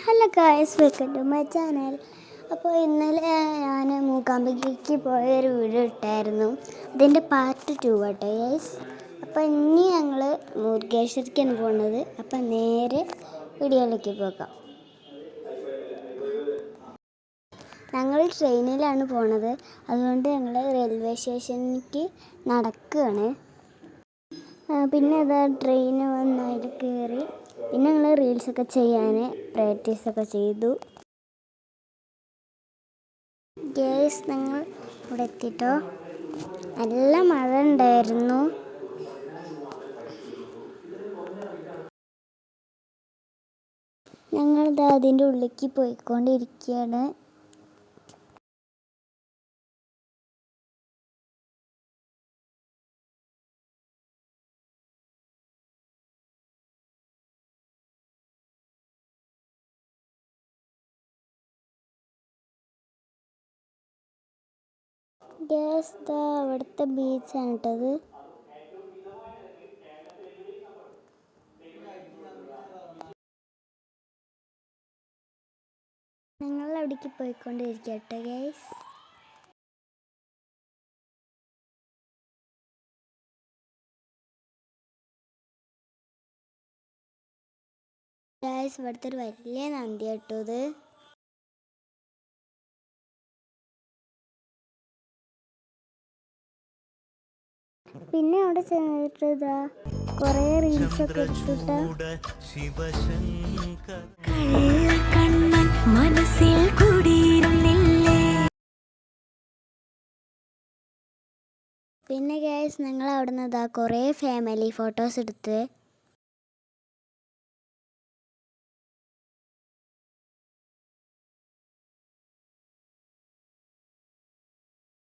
Hello guys, welcome to my channel. അപ്പോൾ ഇന്നലെ ഞാൻ മൂകാംബികയ്ക്ക് പോയൊരു വീഡിയോ ഇട്ടായിരുന്നു. അതിൻ്റെ പാർട്ട് 2 കേട്ടോ ഗായ്സ്. അപ്പോൾ ഇനി ഞങ്ങൾ മുരുകേശ്വരിക്കാണ് പോകുന്നത്. അപ്പം നേരെ വീഡിയോയിലേക്ക് പോകാം. ഞങ്ങൾ ട്രെയിനിലാണ് പോണത്. അതുകൊണ്ട് ഞങ്ങൾ റെയിൽവേ സ്റ്റേഷനിലേക്ക് നടക്കുകയാണ്. പിന്നെ അതാ ട്രെയിൻ വന്ന് അതിൽ കയറി. പിന്നെ ഞങ്ങൾ റീൽസൊക്കെ ചെയ്യാൻ പ്രാക്ടീസൊക്കെ ചെയ്തു. ഗേസ് ഞങ്ങൾ ഇവിടെ എത്തിയിട്ടോ. നല്ല മഴ ഉണ്ടായിരുന്നു. ഞങ്ങളിതാ അതിൻ്റെ ഉള്ളിലേക്ക് പോയിക്കൊണ്ടിരിക്കുകയാണ്. ഗ്യാസ് അവിടുത്തെ ബീച്ചാണ് കേട്ടത്. ഞങ്ങൾ അവിടേക്ക് പോയിക്കൊണ്ടിരിക്കുക കേട്ടോ ഗൈസ്. ഗൈസ് ഇവിടുത്തെ ഒരു വലിയ നന്ദി കേട്ടോ ഇത്. പിന്നെ അവിടെ ചെന്നിട്ട് ഇതാ കുറേ റീൽസൊക്കെ എടുത്തിട്ട് പിന്നെ ഗൈസ് ഞങ്ങൾ അവിടെ നിന്ന് ഇതാ കുറേ ഫാമിലി ഫോട്ടോസ് എടുത്ത്.